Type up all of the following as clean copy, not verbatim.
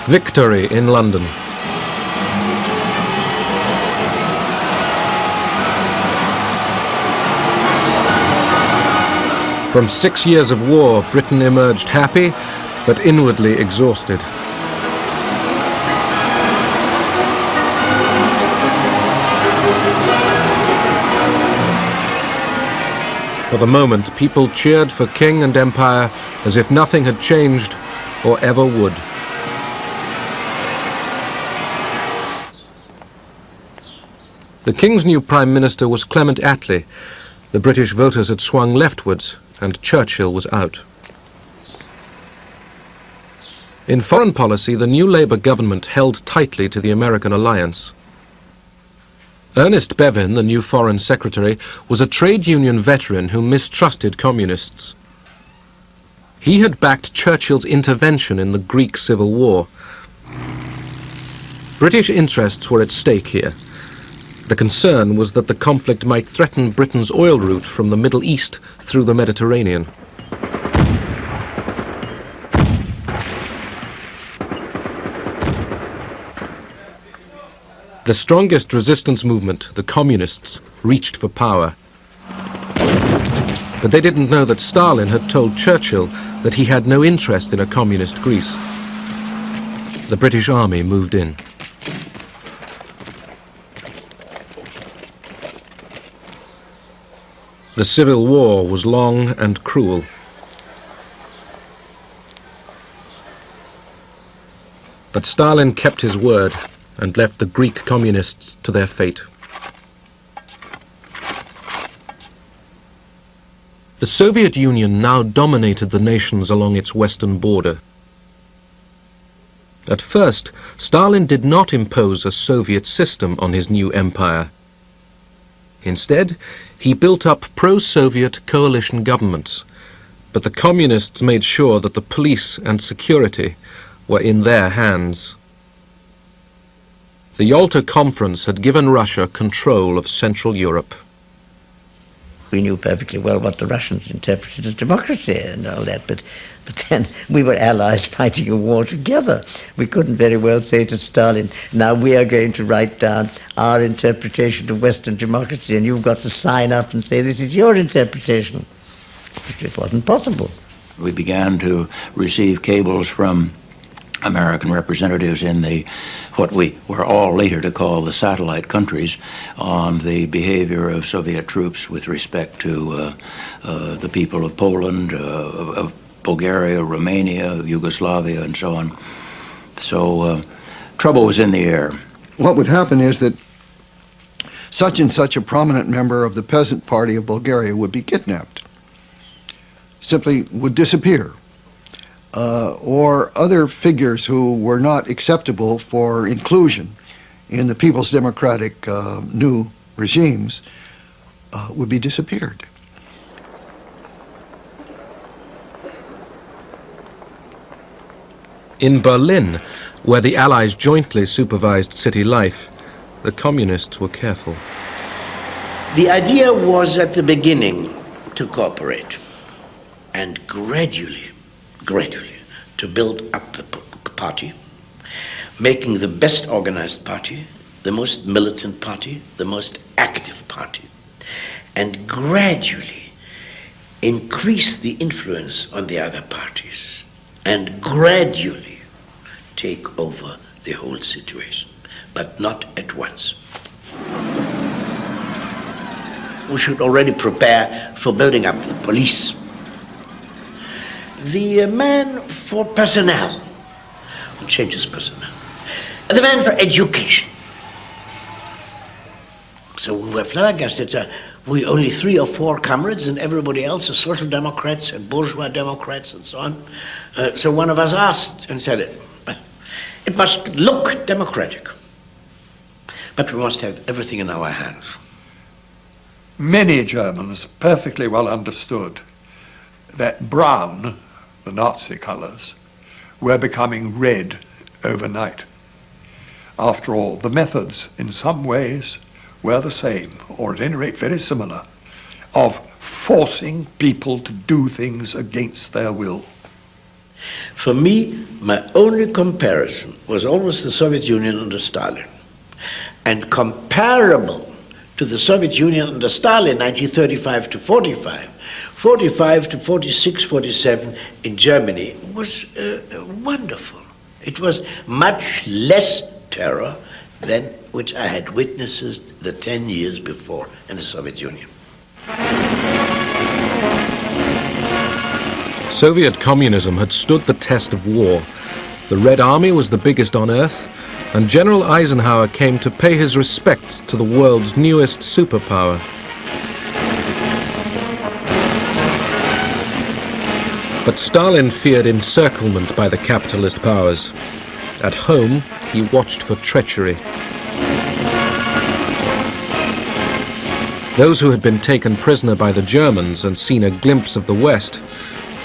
Victory in London. From 6 years of war, Britain emerged happy, but inwardly exhausted. For the moment, people cheered for king and empire as if nothing had changed or ever would. The king's new prime minister was Clement Attlee. The British voters had swung leftwards, and Churchill was out. In foreign policy, the new Labour government held tightly to the American alliance. Ernest Bevin, the new Foreign Secretary, was a trade union veteran who mistrusted communists. He had backed Churchill's intervention in the Greek Civil War. British interests were at stake here. The concern was that the conflict might threaten Britain's oil route from the Middle East through the Mediterranean. The strongest resistance movement, the communists, reached for power. But they didn't know that Stalin had told Churchill that he had no interest in a communist Greece. The British army moved in. The Civil War was long and cruel. But Stalin kept his word and left the Greek communists to their fate. The Soviet Union now dominated the nations along its western border. At first, Stalin did not impose a Soviet system on his new empire. Instead, he built up pro-Soviet coalition governments, but the communists made sure that the police and security were in their hands. The Yalta Conference had given Russia control of Central Europe. We knew perfectly well what the Russians interpreted as democracy and all that, but then we were allies fighting a war together. We couldn't very well say to Stalin, now we are going to write down our interpretation of Western democracy and you've got to sign up and say this is your interpretation. It wasn't possible. We began to receive cables from American representatives in what we were all later to call the satellite countries on the behavior of Soviet troops with respect to the people of Poland, of Bulgaria, Romania, Yugoslavia, and so on. So trouble was in the air. What would happen is that such and such a prominent member of the Peasant Party of Bulgaria would be kidnapped, simply would disappear. Or other figures who were not acceptable for inclusion in the People's Democratic new regimes would be disappeared. In Berlin, where the Allies jointly supervised city life, the communists were careful. The idea was at the beginning to cooperate and gradually to build up the party, making the best organized party, the most militant party, the most active party, and gradually increase the influence on the other parties, and gradually take over the whole situation, but not at once. We should already prepare for building up the police. The man for personnel, changes personnel. The man for education. So we were flabbergasted. We only 3 or 4 comrades and everybody else are social democrats and bourgeois democrats and so on. So one of us asked and said, it must look democratic, but we must have everything in our hands. Many Germans perfectly well understood that brown, the Nazi colors, were becoming red overnight. After all, the methods in some ways were the same, or at any rate very similar, of forcing people to do things against their will. For me, my only comparison was always the Soviet Union under Stalin. And comparable to the Soviet Union under Stalin, 1935 to 45, 45 to 46, 47 in Germany was wonderful. It was much less terror than which I had witnessed the 10 years before in the Soviet Union. Soviet communism had stood the test of war. The Red Army was the biggest on earth, and General Eisenhower came to pay his respects to the world's newest superpower. But Stalin feared encirclement by the capitalist powers. At home, he watched for treachery. Those who had been taken prisoner by the Germans and seen a glimpse of the West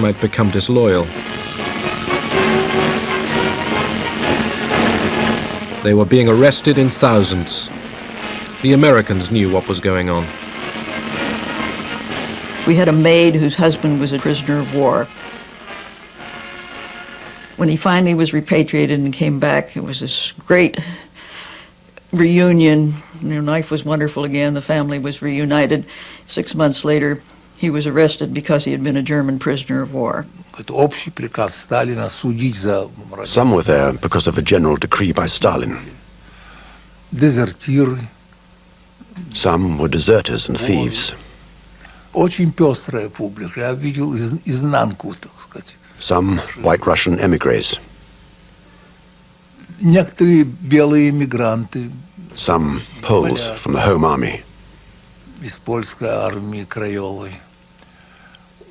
might become disloyal. They were being arrested in thousands. The Americans knew what was going on. We had a maid whose husband was a prisoner of war. When he finally was repatriated and came back, it was this great reunion. Life was wonderful again. The family was reunited. 6 months later, he was arrested because he had been a German prisoner of war. Some were there because of a general decree by Stalin. Some were deserters and thieves. Some white Russian emigres. Some Poles from the Home Army.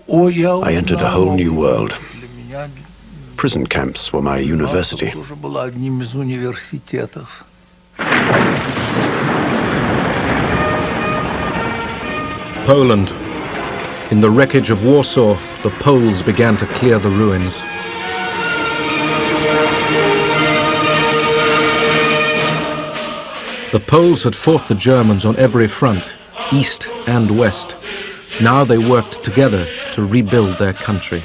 I entered a whole new world. Prison camps were my university. Poland. In the wreckage of Warsaw, the Poles began to clear the ruins. The Poles had fought the Germans on every front, east and west. Now they worked together to rebuild their country.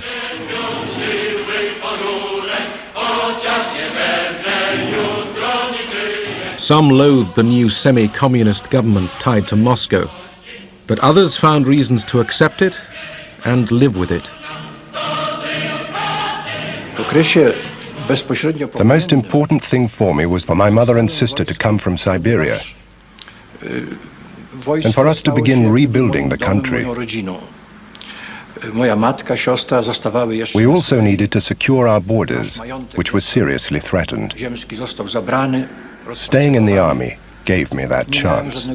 Some loathed the new semi-communist government tied to Moscow, but others found reasons to accept it and live with it. The most important thing for me was for my mother and sister to come from Siberia and for us to begin rebuilding the country. We also needed to secure our borders, which were seriously threatened. Staying in the army gave me that chance.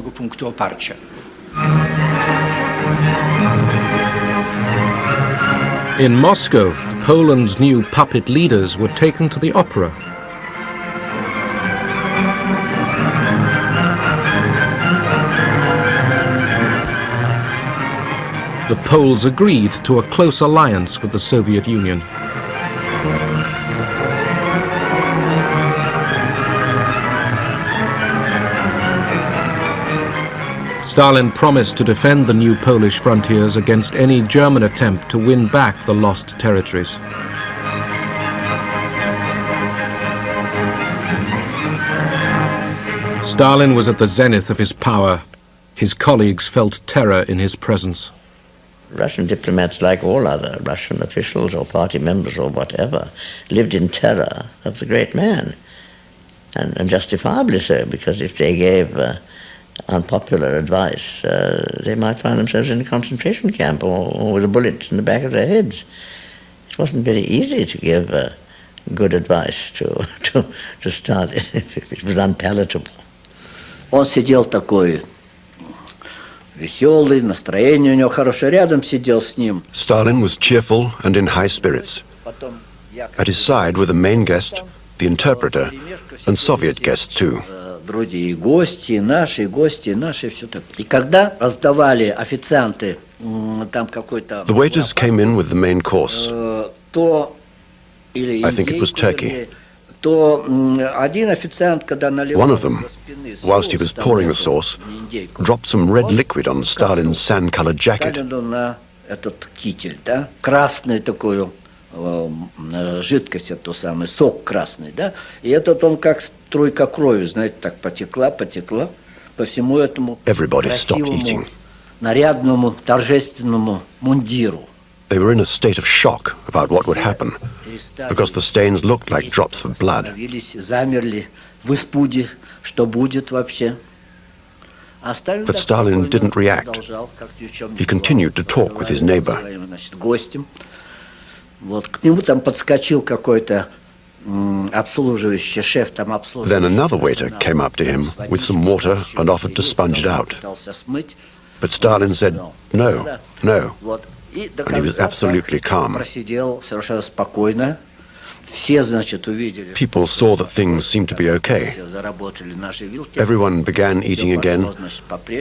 In Moscow, Poland's new puppet leaders were taken to the opera. The Poles agreed to a close alliance with the Soviet Union. Stalin promised to defend the new Polish frontiers against any German attempt to win back the lost territories. Stalin was at the zenith of his power. His colleagues felt terror in his presence. Russian diplomats, like all other Russian officials or party members or whatever, lived in terror of the great man, and justifiably so, because if they gave unpopular advice, they might find themselves in a concentration camp or with a bullet in the back of their heads. It wasn't very easy to give good advice to Stalin if it was unpalatable. Он сидел такой веселый, настроение у него хорошее, рядом сидел с ним. Stalin was cheerful and in high spirits. At his side were the main guest, the interpreter, and Soviet guests too. Вроде и гости, и наши, все так. И когда раздавали официанты там какой-то... The waiters came in with the main course. То или I think it was turkey. То один официант, когда наливал... One of them, whilst he was pouring the sauce, dropped some red liquid on Stalin's sand-colored jacket. На этот китель, да, красный такой, жидкость, эту самый сок красный, да, и этот он как струйка крови, знаете, так потекла по всему этому красивому, нарядному, торжественному мундиру. They were in a state of shock about what would happen, because the stains looked like drops of blood. Замерли в испуге, что будет вообще. But Stalin didn't react. He continued to talk with his neighbor. Вот к нему там подскочил какой-то обслуживающий шеф, там обслуживающий. Then another waiter came up to him with some water and offered to sponge it out. But Stalin said, no, no, and he was absolutely calm. Просидел совершенно спокойно. Все, значит, увидели. People saw that things seemed to be okay. Everyone began eating again,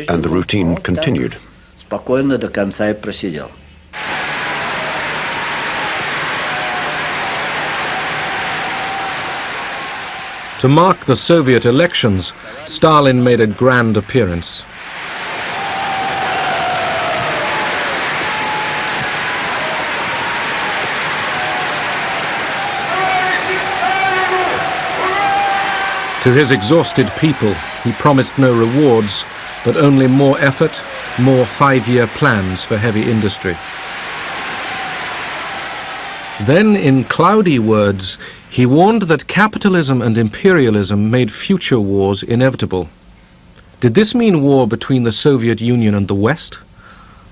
and the routine continued. Спокойно до конца и просидел. To mark the Soviet elections, Stalin made a grand appearance. To his exhausted people, he promised no rewards, but only more effort, more 5-year plans for heavy industry. Then, in cloudy words, he warned that capitalism and imperialism made future wars inevitable. Did this mean war between the Soviet Union and the West?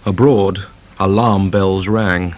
Abroad, alarm bells rang.